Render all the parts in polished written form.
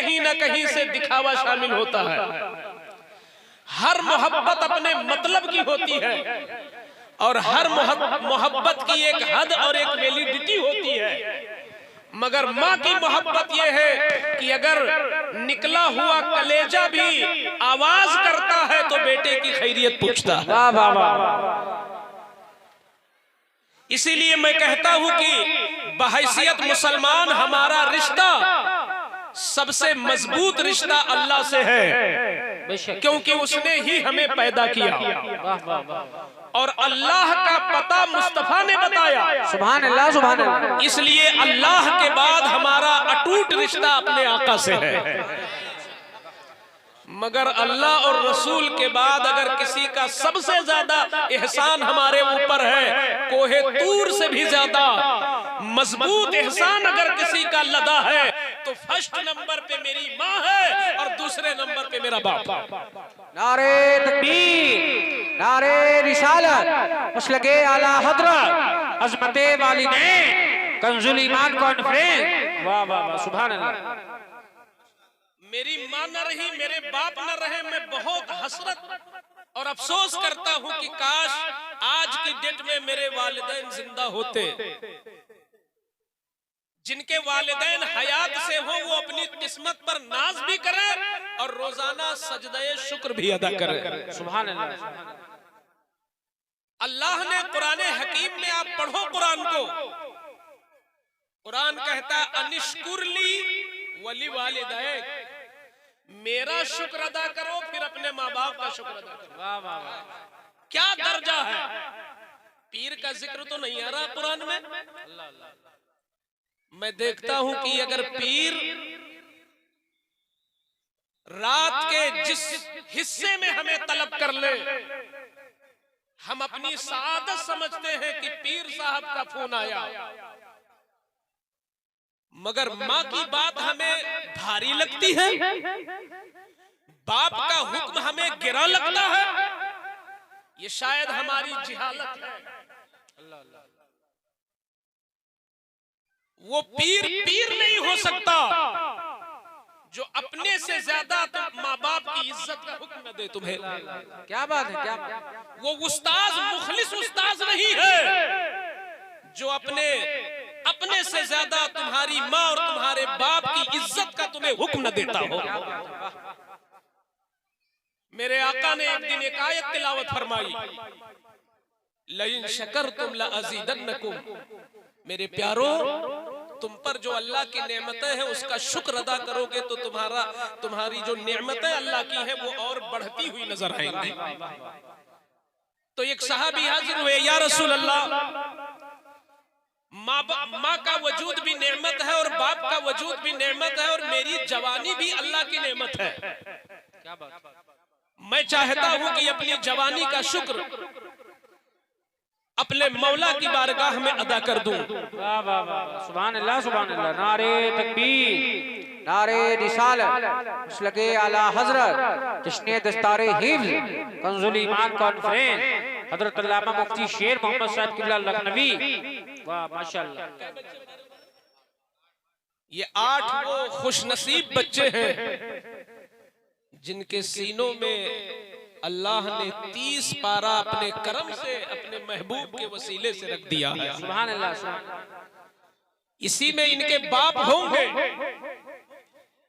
कहीं ना कहीं से दिखावा शामिल होता है। हर मोहब्बत अपने मतलब की होती है और हर मोहब्बत की एक हद और एक वैलिडिटी होती है। मगर माँ की मोहब्बत यह है कि अगर निकला हुआ कलेजा भी आवाज करता है तो बेटे की खैरियत पूछता है। वाह वाह वाह। इसीलिए मैं कहता हूं कि बहैसियत मुसलमान हमारा रिश्ता सबसे मजबूत रिश्ता अल्लाह से है, क्योंकि उसने ही हमें पैदा किया और अल्लाह का पता मुस्तफा ने बताया। सुभान अल्लाह सुभान अल्लाह। इसलिए अल्लाह के बाद हमारा अटूट रिश्ता अपने आका से है। मगर अल्लाह और रसूल के बाद अगर किसी का सबसे ज्यादा एहसान हमारे ऊपर है, कोहे तूर से भी ज्यादा मजबूत एहसान अगर किसी का लदा है तो फर्स्ट नंबर पे मेरी माँ है और दूसरे नंबर पे मेरा बाप। नारे तकबीर, नारे रिसालत, मसलके आला हज़रत, अज़मते वालिदैन, कंजुल ईमान कॉन्फ्रेंस। वाह वाह वाह, सुभान अल्लाह। मेरी माँ न रही, मेरे बाप न रहे, मैं बहुत हसरत और अफसोस करता हूँ कि काश आज की डेट में मेरे वालिदैन जिंदा होते। जिनके वालिदैन हयात से हो वो अपनी किस्मत पर नाज भी करें और रोजाना सजदे शुक्र भी अदा करें। सुभान अल्लाह। अल्लाह ने कुरान हकीम में, आप पढ़ो कुरान को, कुरान कहता अनिश्कुरली वली वालिदैक, मेरा शुक्र अदा करो फिर अपने माँ बाप का शुक्र अदा करो। वाह वाह वाह। क्या दर्जा है। पीर का जिक्र तो नहीं आ रहा कुरान में। मैं देखता हूं कि अगर पीर रात के जिस हिस्से में हमें तलब कर ले, हम अपनी सादत समझते हैं कि पीर साहब का फोन आया, मगर माँ की बात हमें भारी लगती है, बाप का हुक्म हमें गिरा लगता है। ये शायद हमारी जिहालत है। वो पीर पीर नहीं हो सकता जो अपने से ज्यादा माँ बाप की इज्जत का हुक्म न दे तुम्हें। क्या बात है, क्या बात है। वो उस्ताद मुखलिस उस्ताद नहीं है जो अपने से ज्यादा तुम्हारी माँ और तुम्हारे बाप की इज्जत का तुम्हें हुक्म न देता हो। मेरे आका ने एक दिन एक आयत तिलावत फरमाई, लइन शकरतुम लअज़ीदन्नकुम, मेरे प्यारो तुम पर जो अल्लाह की नेमतें हैं उसका शुक्र अदा करोगे तो तुम्हारी जो नेमतें अल्लाह की हैं वो और बढ़ती हुई नजर आएंगी। तो एक सहाबी हाजिर हुए, या रसूल अल्लाह, माँ का वजूद भी नेमत है और बाप का वजूद भी नेमत है और मेरी जवानी भी अल्लाह की नेमत है। क्या बात। मैं चाहता हूं कि अपनी जवानी का शुक्र अपने मौला की बारगाह में अदा कर दूं। वाह वाह वाह, सुभान अल्लाह सुभान अल्लाह। नारे तकबीर, नारे रिसालत, मसलके आला हज़रत, जश्न दस्तारे हिफ्ज़, कंजुल ईमान कॉन्फ्रेंस, हज़रत अल्लामा मुफ्ती शेर मोहम्मद साहब किबला लखनवी। वाह माशाअल्लाह। ये 8 वो खुशनसीब बच्चे हैं जिनके सीनों में अल्लाह ने 30 पारा अपने करम से अपने महबूब के वसीले से रख दिया है। सुभान अल्लाह सुभान अल्लाह। इसी में इनके बाप होंगे,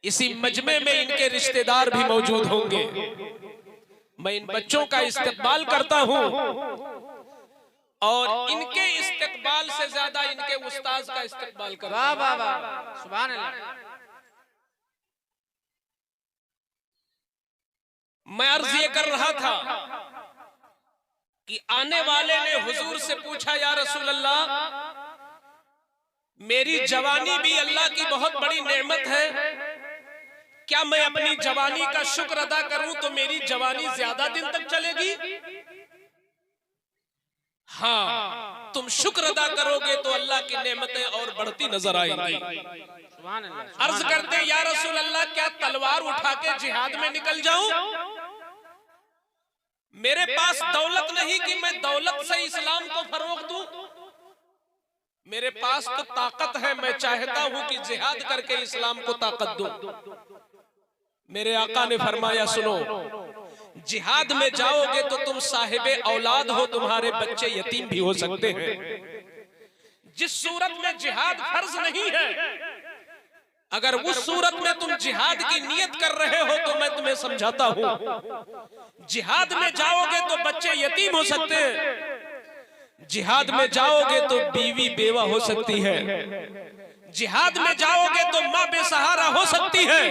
इसी मजमे में इनके रिश्तेदार भी मौजूद होंगे। मैं इन बच्चों का इस्तकबाल करता हूं और इनके इस्तकबाल से ज्यादा इनके उस्ताद का इस्तकबाल करता हूं। वाह वाह वाह, सुभान अल्लाह। मैं अर्ज ये कर रहा था कि आने वाले ने हुजूर से पूछा, या रसूल अल्लाह, मेरी जवानी भी अल्लाह की बहुत बड़ी नेमत है, क्या मैं अपनी जवानी का शुक्र अदा करूं तो मेरी जवानी ज्यादा दिन तक चलेगी? हाँ, तुम शुक्र अदा करोगे तो अल्लाह की नेमतें और बढ़ती नजर आएंगी। अर्ज करते, या रसूल अल्लाह, क्या तलवार उठा के जिहाद में निकल जाऊं? मेरे पास दौलत नहीं कि मैं दौलत से इस्लाम को फरोग दूं। मेरे पास तो ताकत है, मैं चाहता हूं कि जिहाद करके इस्लाम को ताकत दूं। मेरे आका ने फरमाया सुनो, जिहाद में जाओगे तो तुम साहिबे औलाद हो, तुम्हारे बच्चे यतीम भी हो सकते हैं। जिस सूरत में जिहाद फर्ज नहीं है, अगर उस सूरत में तुम जिहाद की नियत कर रहे हो तो मैं तुम्हें समझाता हूं, जिहाद में जाओगे तो बच्चे यतीम हो सकते हैं, जिहाद में जाओगे तो बीवी बेवा हो सकती है, जिहाद में जाओगे तो मां बेसहारा हो सकती है।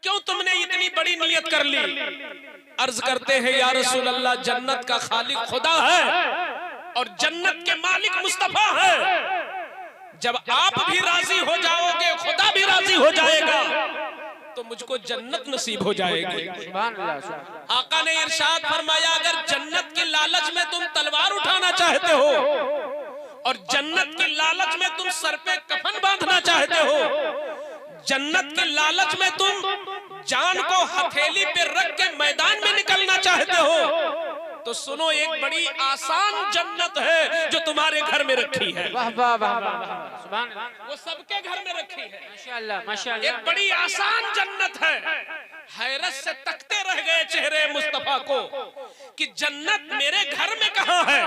क्यों तुमने इतनी बड़ी नियत कर ली? अर्ज करते हैं या रसूल अल्लाह, जन्नत का खालिक खुदा है और जन्नत के मालिक मुस्तफा है। जब आप भी राजी हो जाओगे, खुदा भी राजी हो जाएगा, तो मुझको जन्नत नसीब हो जाएगी। आका ने इरशाद फरमाया, अगर जन्नत की लालच में तुम तलवार उठाना चाहते हो और जन्नत की लालच में तुम सर पे कफन बांधना चाहते हो, जन्नत के लालच में तुम जान को हथेली पे रख के मैदान में निकलना चाहते हो, तो सुनो, एक बड़ी आसान जन्नत है जो तुम्हारे घर में रखी है। वाह वाह वाह वाह, सुभान अल्लाह। वो सबके घर में रखी है, माशाअल्लाह माशाअल्लाह। एक बड़ी आसान जन्नत है। हैरत से तकते रह गए चेहरे मुस्तफा को कि जन्नत मेरे घर में कहाँ है।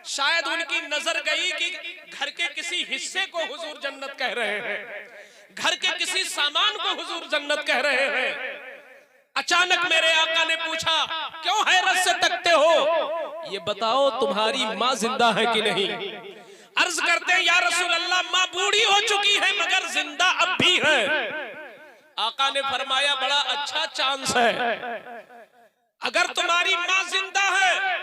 शायद उनकी नजर गई कि घर के किसी हिस्से को हुजूर जन्नत कह रहे हैं, घर के किसी सामान को हुजूर जन्नत कह रहे हैं। अचानक मेरे आका ने पूछा, क्यों हैरत से तकते हो? ये बताओ तुम्हारी माँ जिंदा है कि नहीं? अर्ज करते हैं या रसूल अल्लाह, माँ बूढ़ी हो चुकी है मगर जिंदा अब भी है। आका ने फरमाया, बड़ा अच्छा चांस है, अगर तुम्हारी माँ जिंदा है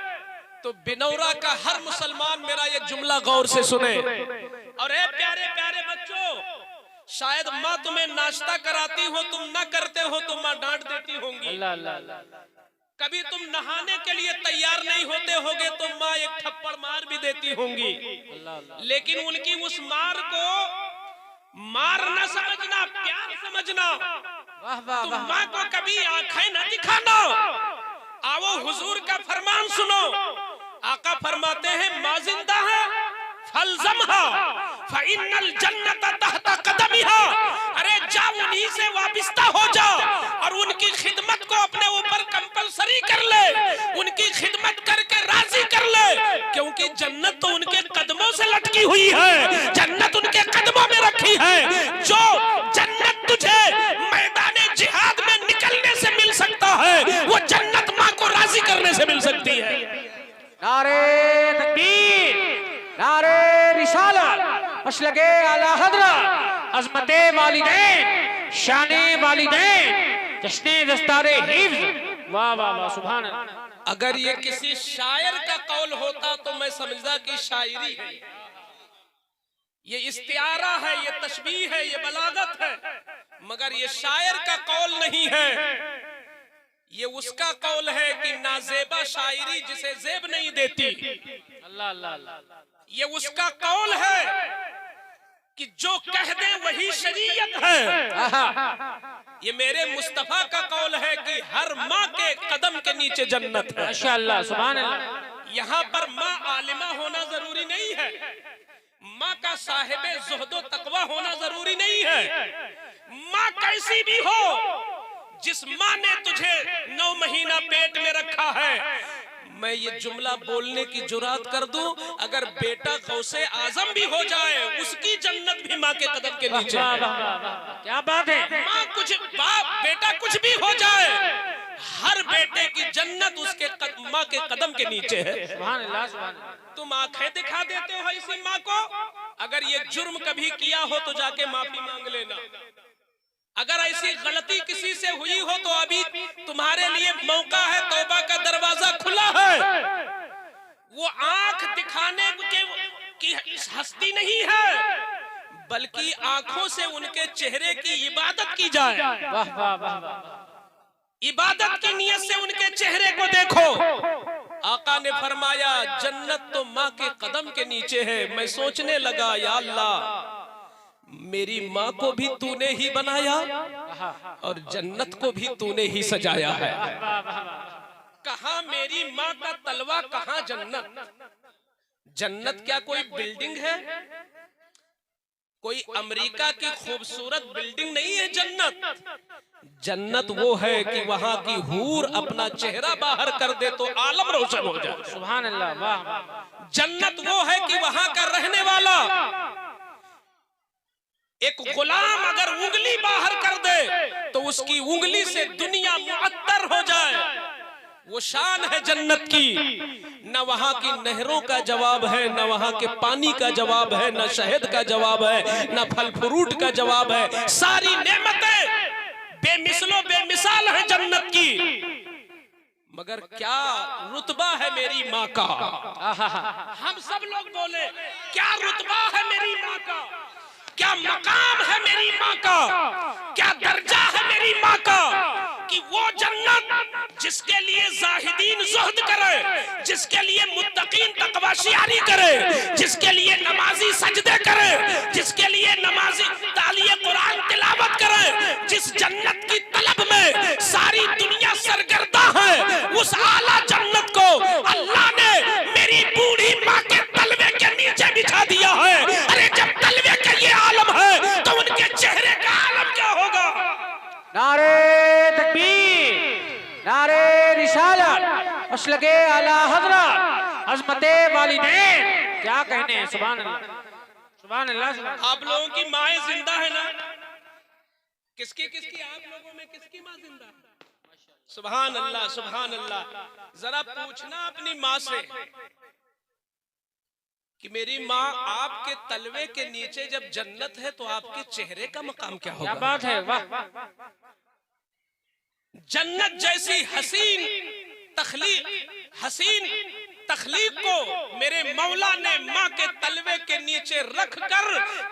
तो बिनौरा का हर मुसलमान मेरा ये जुमला गौर से सुने। और ए प्यारे प्यारे बच्चों, शायद माँ तुम्हें नाश्ता कराती हो, तुम ना करते हो तो माँ डांट देती होंगी। अल्लाह अल्लाह अल्लाह। कभी तुम नहाने के लिए तैयार नहीं होते होगे तो माँ एक थप्पड़ मार भी देती होंगी। लेकिन उनकी उस मार को मार न समझना, प्यार समझना। तुम माँ को कभी आंखें न दिखाना। आओ हुजूर का फरमान सुनो। आका फरमाते हैं, माँ जिंदा है फलजमहा फइन्नल जन्नत तहता कदमिहा। अरे जा उन्हीं से वाबिस्ता हो जा और उनकी खिदमत को अपने ऊपर कंपलसरी कर ले, उनकी खिदमत करके राजी कर ले, क्योंकि जन्नत तो उनके कदमों से लटकी हुई है, जन्नत उनके कदमों में रखी है। जो जन्नत तुझे मैदाने जिहाद में निकलने से मिल सकता है, वो जन्नत माँ को राजी करने से मिल सकती है। नारे तकबीर, नारे रिसालत, मसलके आला हज़रत, अज़मते वालिदैन, शाने वालिदैन, जश्ने दस्तारे हिफ्ज़। वाह वाह वाह, सुभान अल्लाह। अगर ये किसी शायर का कौल होता तो मैं समझदा कि शायरी है, ये इस्तिआरा है, ये तशबीह है, ये बलागत है, मगर ये शायर का कौल नहीं है। ये उसका कौल है कि नाजेबा शायरी जिसे जेब नहीं देती। अल्लाह अल्लाह अल्लाह। ये उसका कौल है कि जो कह दे वही शरीयत है। ये मेरे मुस्तफा का कौल है कि हर माँ के कदम के नीचे जन्नत है। माशाअल्लाह, सुभान अल्लाह। यहाँ पर माँ आलिमा होना जरूरी नहीं है, माँ का साहिबे ज़ुहदो तकवा होना जरूरी नहीं है। माँ कैसी भी हो, जिस माँ ने तुझे 9 महीना पेट में रखा है, मैं ये जुमला बोलने की जुरात कर दूं, अगर बेटा गौसे आजम भी हो जाए, उसकी जन्नत भी माँ के कदम के नीचे है। क्या बात है। माँ कुछ, बाप बेटा कुछ भी हो जाए, हर बेटे की जन्नत उसके माँ के कदम के नीचे है। सुभान अल्लाह सुभान अल्लाह। तुम आंखें दिखा देते हो इसी माँ को। अगर ये जुर्म कभी किया हो तो जाके माफी मांग लेना। अगर ऐसी गलती किसी से हुई हो तो अभी तुम्हारे लिए मौका है, तौबा का दरवाजा खुला है। वो आंख दिखाने की हस्ती नहीं है, बल्कि आंखों से उनके चेहरे की इबादत की जाए। वाह वाह वाह वाह। इबादत की नियत से उनके चेहरे को देखो। आका ने फरमाया, जन्नत तो माँ के कदम के नीचे है। मैं सोचने लगा, या अल्लाह, मेरी माँ को भी तूने ही बनाया और जन्नत को भी तूने ही सजाया है। कहाँ मेरी माँ का तलवा, कहाँ जन्नत? जन्नत क्या कोई बिल्डिंग है? कोई अमेरिका की खूबसूरत बिल्डिंग नहीं है जन्नत। जन्नत वो है कि वहां की हूर अपना चेहरा बाहर कर दे तो आलम रोशन हो जाए। सुभान अल्लाह, वाह। जन्नत वो है कि वहां का रहने वाला एक गुलाम अगर उंगली बाहर कर दे तो उसकी उंगली से दुनिया मुअत्तर हो जाए। वो शान है जन्नत की। न वहां की नहरों का जवाब है, न वहां के पानी का जवाब है, न शहद का जवाब है, न फल फ्रूट का जवाब है। सारी नेमतें बेमिसलो बेमिसाल है जन्नत की। मगर क्या रुतबा है मेरी माँ का। हम सब लोग बोले क्या रुतबा है मेरी माँ का, क्या मकाम है मेरी माँ का, क्या दर्जा है मेरी माँ का, कि वो जन्नत जिसके लिए जाहिदीन ज़ुहद करे, जिसके लिए मुत्तकीन तकवाशियारी करे, जिसके लिए नमाजी सजदे करे, जिसके लिए नमाजी तालिये कुरान तिलावत करे, जिस जन्नत की तलब में सारी दुनिया सरगर्दा है, उस आला जन्नत को अल्लाह ने मेरी बूढ़ी माँ के तलवे के नीचे बिछा दिया है। अरे जब तलवे का ये आलम है तो उनके चेहरे का आलम क्या होगा। नारे तकबीर, नारे रिसालत, मसलके आला हज़रत, अज़मते वालिदैन, क्या कहने हैं। सुभान अल्लाह, सुभान अल्लाह, सुभान अल्लाह। आप लोगों की माएँ जिंदा है ना? किसकी किसकी आप लोगों में किसकी माँ जिंदा है? सुभान अल्लाह, सुभान अल्लाह। जरा पूछना अपनी माँ से कि मेरी माँ आपके तलवे के नीचे जब जन्नत है तो आपके चेहरे का मकाम क्या होगा। क्या बात है, वाह। जन्नत जैसी हसीन तखलीक को मेरे मौला ने माँ के तलवे के नीचे रख कर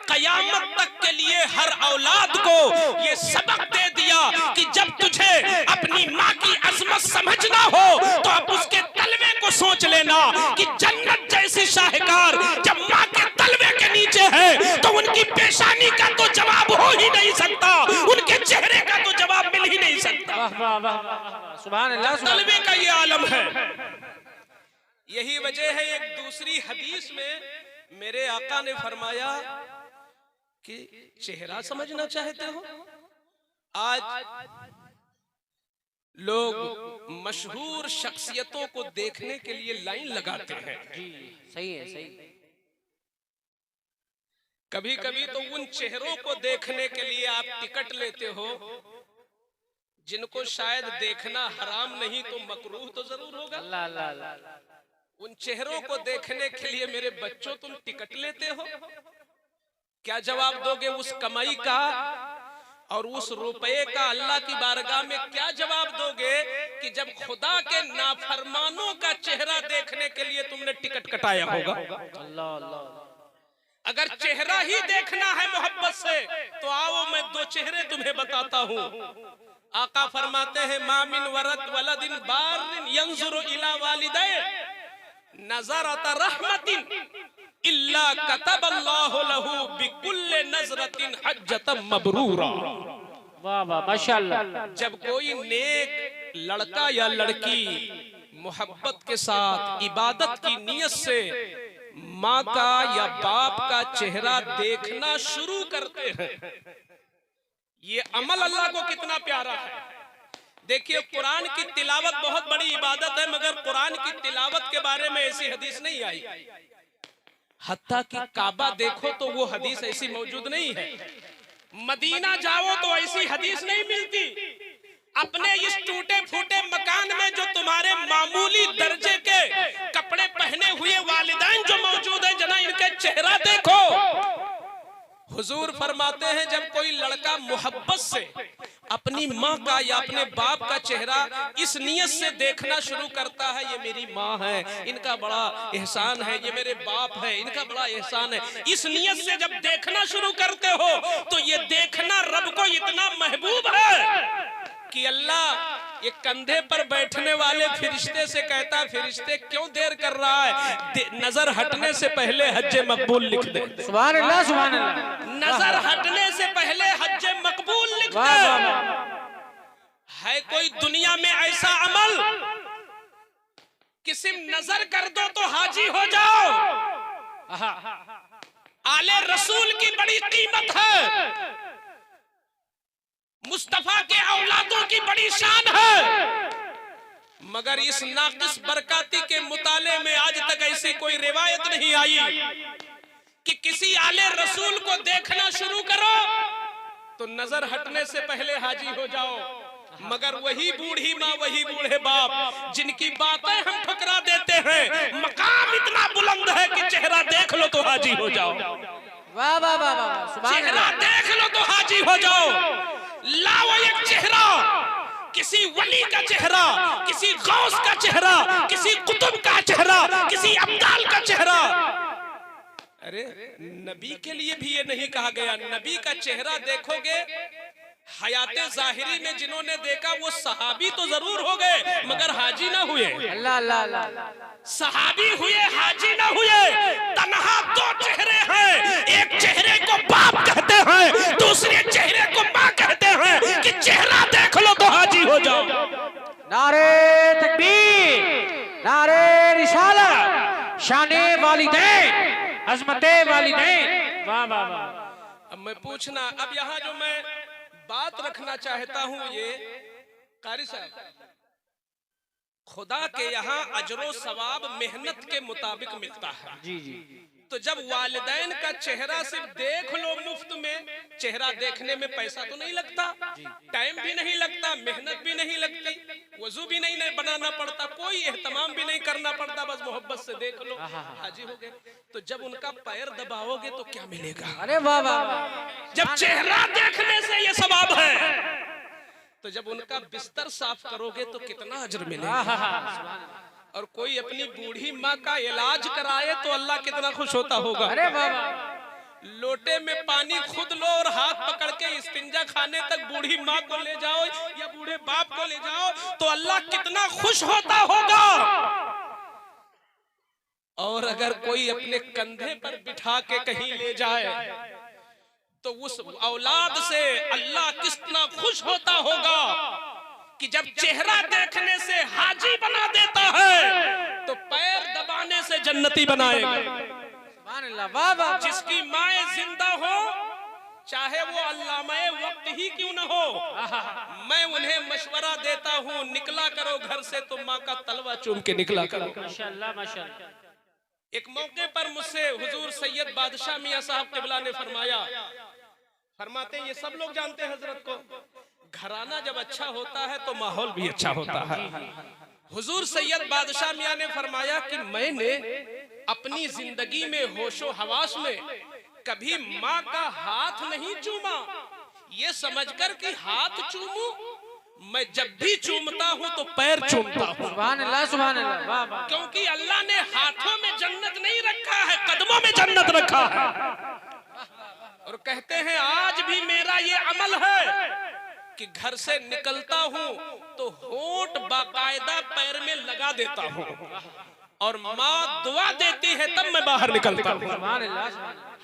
कयामत तक के लिए हर औलाद को ये सबक दे दिया कि जब तुझे अपनी माँ की अजमत समझना हो तो आप उसके तलवे को सोच लेना कि जन्नत जैसी शाहकार जब माँ के तलवे के नीचे है तो उनकी पेशानी का तो जवाब हो ही नहीं सकता, उनके चेहरे का तो जवाब मिल ही नहीं सकता। वाह वाह वाह, सुभान अल्लाह। तलवे का ये आलम है। यही वजह है एक दूसरी हदीस में मेरे आका ने फरमाया कि चेहरा समझना चाहते हो। आज लोग मशहूर शख्सियतों को देखने के लिए लाइन लगाते हैं। जी सही है, सही है। कभी कभी तो उन चेहरों को देखने के लिए आप टिकट लेते हो जिनको शायद देखना हराम नहीं तो मकरूह तो जरूर होगा। अल्लाह अल्लाह अल्लाह। उन चेहरों को देखने के लिए मेरे बच्चों तुम टिकट लेते हो। क्या जवाब दोगे उस कमाई का और उस रुपए का अल्लाह की बारगाह में? क्या जवाब दोगे कि जब खुदा के नाफरमानों का चेहरा देखने के लिए तुमने टिकट कटाया होगा। अल्लाह अल्लाह। अगर चेहरा ही देखना है मोहब्बत से तो आओ मैं दो चेहरे तुम्हें बताता हूँ। आका फरमाते हैं मामिन वरद वलदिन बारिन यंजुरु इला वालिदै नज़रत रहमतिन इल्ला कतबल्लाहु लहू बिकुल्लि नज़रतिन हज्जतम मबरूरा। वाह वाह, माशाअल्लाह। जब कोई नेक लड़का या लड़की मोहब्बत के साथ इबादत की नियत से माँ का या बाप का चेहरा देखना शुरू करते हैं, ये अमल अल्लाह को कितना प्यारा है। देखिए कुरान की तिलावत बहुत बड़ी इबादत है, मगर कुरान की तिलावत के बारे में ऐसी हदीस नहीं आई। हत्ता कि काबा देखो तो वो हदीस ऐसी मौजूद नहीं है। मदीना जाओ तो ऐसी हदीस नहीं मिलती। अपने इस टूटे फूटे मकान में जो तुम्हारे मामूली दर्जे के कपड़े पहने हुए वालिदैन जो मौजूद है, जना इनके चेहरा देखो। हुजूर फरमाते हैं जब कोई लड़का मोहब्बत से अपनी माँ का या अपने बाप का चेहरा इस नियत से देखना शुरू करता है, ये मेरी माँ है, इनका बड़ा एहसान है, ये मेरे बाप है, इनका बड़ा एहसान है, इस नियत से जब देखना शुरू करते हो तो ये देखना रब को इतना महबूब है कि अल्लाह ये कंधे पर बैठने वाले फिरिश्ते से कहता, फिरिश्ते क्यों देर कर रहा है, नजर हटने से पहले हज्जे मकबूल लिख दे। सुभान अल्लाह, सुभान अल्लाह। नजर हटने से पहले हज्जे मकबूल लिख दे। है कोई दुनिया में ऐसा अमल कि सिर्फ नजर कर दो तो हाजी हो जाओ? आले रसूल की बड़ी कीमत है, मुस्तफा के औलादों की बड़ी शान है, मगर इस नाकिस बरकाती के मुताले में आज तक ऐसी कोई रिवायत नहीं आई कि किसी आले रसूल को देखना शुरू करो तो नजर हटने से पहले हाजी हो जाओ, मगर वही बूढ़ी माँ, वही बूढ़े बाप जिनकी बातें हम ठुकरा देते हैं, मकाम इतना बुलंद है कि चेहरा देख लो तो हाजी हो जाओ। वाह वाह वाह वाह, सुभान चेहरा अल्लाह। देख लो तो हाजी हो जाओ। लाओ एक चेहरा, किसी वली का चेहरा, किसी गौस का चेहरा, किसी कुतुब का चेहरा, किसी अब्दाल का चेहरा। अरे नबी के लिए भी ये नहीं कहा गया, नबी का चेहरा देखोगे, हयाते जाहिरी में जिन्होंने देखा वो सहाबी तो जरूर हो गए मगर हाजी ना हुए। अल्लाह अल्लाह अल्लाह। सहाबी हुए, हाजी ना हुए। तन्हा दो चेहरे हैं, एक चेहरे को बाप कहते हैं, दूसरे चेहरे को माँ कहते हैं कि चेहरा देख लो तो हाजी हो जाओ। नारे तकबीर, नारे रिसालत, शाने वालिदैन, अज़मते वालिदैन। वाह वाह वाह। अब मैं पूछना, अब यहाँ जो मैं बात रखना चाहता हूँ, ये कारी साहब, खुदा के यहाँ अजरो सवाब मेहनत के मुताबिक मिलता है। जी जी। तो जब वालिदैन का चेहरा सिर्फ देख लो मुफ्त में, चेहरा देखने में पैसा तो नहीं लगता, टाइम भी नहीं लगता, मेहनत भी नहीं लगती, वजू भी नहीं बनाना पड़ता, कोई एहतमाम भी नहीं करना पड़ता, बस मोहब्बत से देख लो हाजी हो गए। तो जब उनका पैर दबाओगे तो क्या मिलेगा? अरे वाह वाह वाह। जब चेहरा देखने से ये सवाब है, तो जब उनका बिस्तर साफ करोगे तो कितना अजर मिलेगा। और कोई अपनी बूढ़ी माँ का इलाज कराए तो अल्लाह कितना खुश होता होगा। अरे वाह वाह। लोटे में पानी खुद लो और हाथ पकड़ के इस्तिंजा खाने तक बूढ़ी माँ को ले जाओ या बूढ़े बाप को ले जाओ तो अल्लाह कितना खुश होता होगा। और अगर कोई अपने कंधे पर बिठा के कहीं ले जाए तो उस औलाद से अल्लाह कितना खुश होता होगा कि जब चेहरा देखने से हाजी बना देता है तो पैर दबाने से जन्नती बनाएगा। सुभान अल्लाह। वाह वाह। जिसकी माए जिंदा हो, चाहे वो अल्लामाए वक्त ही क्यों न हो, मैं उन्हें मशवरा देता हूँ, निकला करो घर से तो माँ का तलवा चूम के निकला करो। माशाअल्लाह माशाअल्लाह। एक मौके पर मुझसे हुजूर सैयद बादशाह मियां साहब क़िबला ने फरमाया, फरमाते हैं, ये सब लोग जानते हैं हजरत को, घराना जब अच्छा होता है तो माहौल भी अच्छा होता है। हुजूर सैयद बादशाह मियां ने फरमाया कि मैंने अपनी जिंदगी में होशो हवास में कभी माँ का हाथ नहीं चूमा, ये समझकर कि हाथ चूमूं, मैं जब भी चूमता हूँ तो पैर चूमता हूँ। सुभान अल्लाह सुभान अल्लाह। वाह वाह। क्योंकि अल्लाह ने हाथों में जन्नत नहीं रखा है, कदमों में जन्नत रखा है। और कहते हैं आज भी मेरा ये अमल है कि घर से निकलता हूँ तो होंठ बाकायदा पैर में लगा देता हूँ और माँ दुआ देती है तब मैं बाहर निकलता हूँ।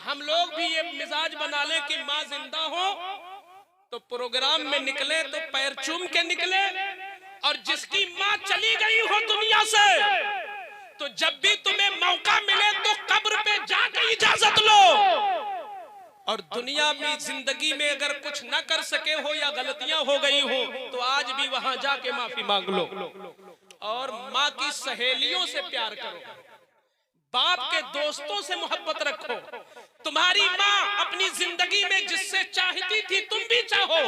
हम लोग भी ये मिजाज बना ले कि माँ जिंदा हो तो प्रोग्राम में निकले तो पैर चूम के निकले, और जिसकी माँ चली गई हो दुनिया से तो जब भी तुम्हें मौका मिले तो कब्र पे जाकर इजाजत लो, और दुनिया में जिंदगी में अगर कुछ न कर सके हो या गलतियां हो गई हो तो आज भी वहां जाके माफी मांग लो। और माँ की सहेलियों से प्यार करो, बाप के दोस्तों से मोहब्बत रखो। तुम्हारी माँ अपनी जिंदगी में जिससे चाहती थी तुम भी चाहो,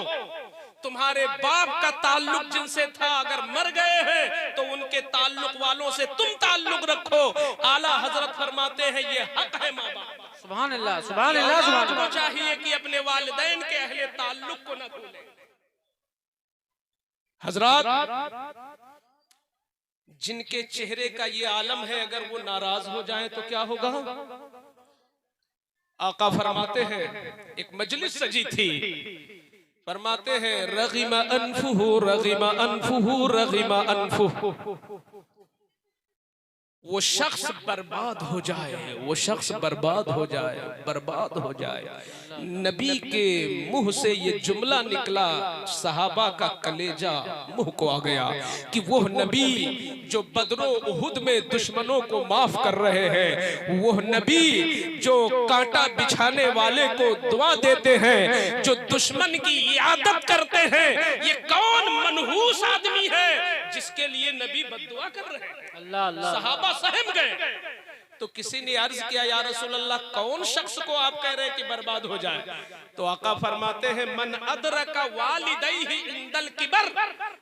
तुम्हारे बाप का ताल्लुक जिनसे था अगर मर गए हैं तो उनके ताल्लुक वालों से तुम ताल्लुक रखो। आला हजरत फरमाते हैं ये हक है माँ बाप। सुभान अल्लाह सुभान अल्लाह सुभान अल्लाह। चाहिए कि अपने वालिदैन के अहले ताल्लुक को न भूलें। हजरत जिनके चेहरे का ये आलम है अगर वो नाराज हो जाए तो क्या होगा? आका फरमाते हैं, एक मजलिस सजी थी, फरमाते हैं रग़िमा अनफुहु रग़िमा अनफुहु रग़िमा अनफुहु वो शख्स बर्बाद हो जाए, वो शख्स बर्बाद हो जाए, बर्बाद हो जाए। नबी के मुंह से ये जुमला निकला, सहाबा का कलेजा मुंह को आ गया कि वो नबी जो बदरो उहुद में दुश्मनों को माफ कर रहे हैं, वो नबी जो कांटा बिछाने वाले को दुआ देते हैं, जो दुश्मन की इयादत करते हैं, ये कौन मनहूस आदमी है जिसके लिए नबी बद्दुआ कर रहे हैं। अल्लाह अल्लाह। सहाबा सहम गए। तो किसी ने अर्ज किया, या रसूल अल्लाह, कौन शख्स को आप कह रहे हैं कि बर्बाद हो जाए? तो आका फरमाते हैं, मन अदरका वालिदैहि इंदल किबर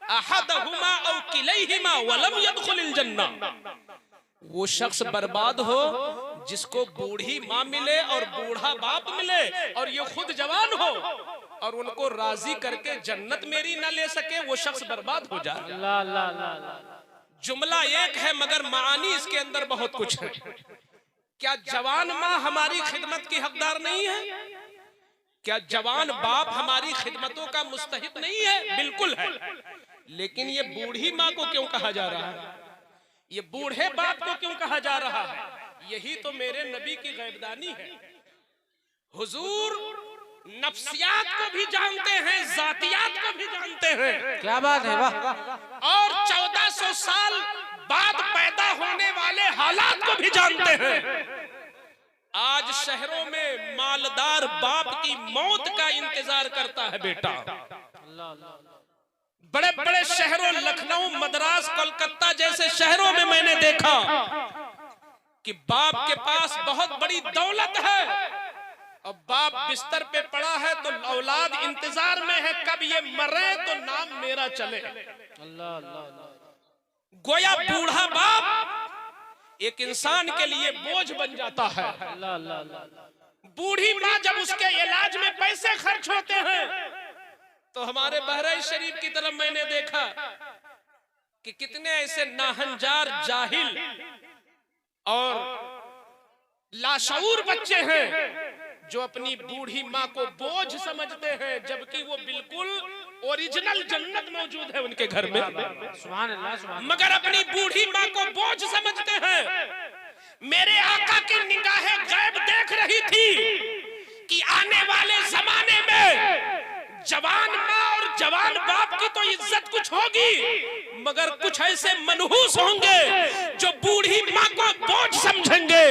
अहदहुमा औ किलैहिमा वलम यदखुलिल जन्ना। वो शख्स बर्बाद हो जिसको बूढ़ी माँ मिले और बूढ़ा बाप मिले और ये खुद जवान हो और उनको राजी करके जन्नत मेरी न ले सके, वो शख्स बर्बाद हो जाए। अल्लाह अल्लाह अल्लाह। जुमला एक है मगर मानी इसके अंदर बहुत कुछ है। क्या जवान माँ हमारी खिदमत की हकदार नहीं है? क्या जवान बाप हमारी खिदमतों का मुस्तहिक नहीं है? बिल्कुल है। लेकिन ये बूढ़ी माँ को क्यों कहा जा रहा है? ये बूढ़े बाप को क्यों कहा जा रहा है? यही तो मेरे नबी की गैबदानी है। हुजूर नफ्सियात को भी जानते हैं, जातियात को भी जानते हैं। क्या बात है, वाह। और 1400 साल बाद पैदा होने वाले हालात को भी जानते हैं। आज शहरों में मालदार बाप की मौत का इंतजार करता है बेटा। बड़े बड़े शहरों, लखनऊ, मद्रास, कोलकाता जैसे शहरों में मैंने देखा कि बाप के पास बहुत बड़ी दौलत है और बाप बिस्तर पे पड़ा है तो औलाद इंतजार में है कब ये मरे तो नाम मेरा चले। अल्लाह अल्लाह। गोया बूढ़ा बाप एक इंसान के लिए बोझ बन जाता है। अल्लाह अल्लाह। बूढ़ी माँ जब उसके इलाज में पैसे खर्च होते हैं तो हमारे बहराइच शरीफ की तरफ मैंने देखा कि कितने ऐसे नाहंजार, जाहिल और लाशऊर बच्चे हैं जो अपनी बूढ़ी माँ को बोझ समझते हैं, जबकि वो बिल्कुल ओरिजिनल जन्नत मौजूद है उनके घर में। सुभान अल्लाह सुभान। मगर अपनी बूढ़ी माँ को बोझ समझते हैं। मेरे आका की निगाहें गैब देख रही थी कि आने वाले जमाने में जवान माँ और जवान बाप की तो इज्जत कुछ होगी, मगर कुछ ऐसे मनहूस होंगे जो बूढ़ी माँ को बोझ समझेंगे,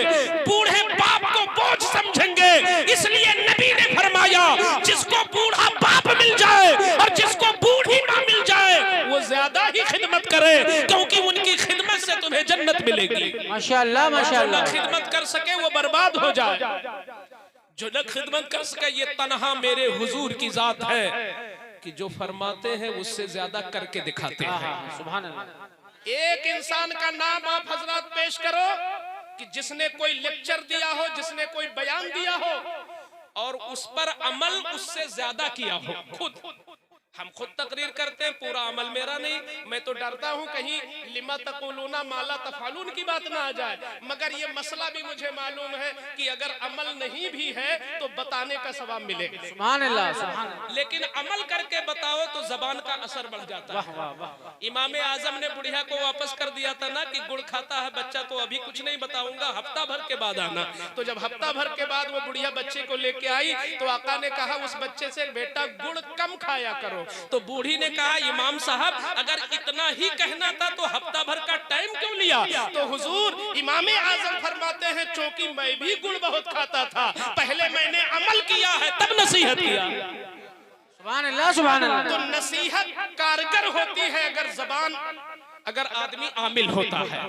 बूढ़े बाप को बोझ समझेंगे। इसलिए नबी ने फरमाया, जिसको बूढ़ा बाप मिल जाए और जिसको बूढ़ी माँ मिल जाए वो ज्यादा ही खिदमत करे, क्योंकि उनकी खिदमत से तुम्हें जन्नत मिलेगी। माशाअल्लाह माशाअल्लाह। खिदमत कर सके वो बर्बाद हो जाए, जो न खिदमत कर सके। ये तन्हा मेरे हुजूर की जात है कि जो फरमाते हैं उससे ज्यादा करके दिखाते हैं। सुभान अल्लाह। एक इंसान का नाम आप हजरत पेश करो कि जिसने कोई लेक्चर दिया हो, जिसने कोई बयान दिया हो और उस पर अमल उससे ज्यादा किया हो। खुद हम खुद तकरीर करते हैं, पूरा अमल मेरा नहीं। मैं तो डरता हूं कहीं लिमा तकुलूना माला तफालून की बात ना आ जाए, मगर ये मसला भी मुझे मालूम है कि अगर अमल नहीं भी है तो बताने का सवाब मिलेगा। सुभान अल्लाह सुभान अल्लाह। लेकिन अमल करके बताओ तो जबान का असर बढ़ जाता है। वाह वाह। इमाम आजम ने बुढ़िया को वापस कर दिया था ना कि गुड़ खाता है बच्चा तो अभी कुछ नहीं बताऊंगा, हफ्ता भर के बाद आना। तो जब हफ्ता भर के बाद वो बुढ़िया बच्चे को लेके आई तो आका ने कहा उस बच्चे से, बेटा गुड़ कम खाया करो। तो बूढ़ी ने कहा, इमाम साहब अगर इतना ही कहना था तो हफ्ता भर का टाइम क्यों लिया? तो हुजूर इमाम आजम फरमाते हैं, चूंकि मैं भी गुड़ बहुत खाता था, पहले मैंने अमल किया है तब नसीहत किया। सुभान अल्लाह सुभान अल्लाह। तो नसीहत कारगर होती है अगर आदमी आमिल होता है,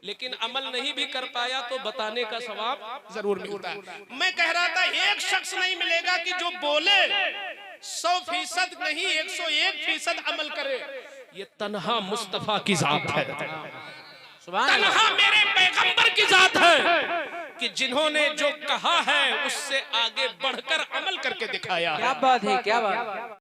लेकिन अमल नहीं भी कर पाया तो बताने का सवाब जरूर मिलता है। मैं कह रहा था एक शख्स नहीं मिलेगा कि जो बोले 100% नहीं 101% अमल करे। ये तन्हा मुस्तफा की जात है, तन्हा मेरे पैगंबर की जात है कि जिन्होंने जो कहा है उससे आगे बढ़कर अमल करके दिखाया। क्या बात है, क्या बात।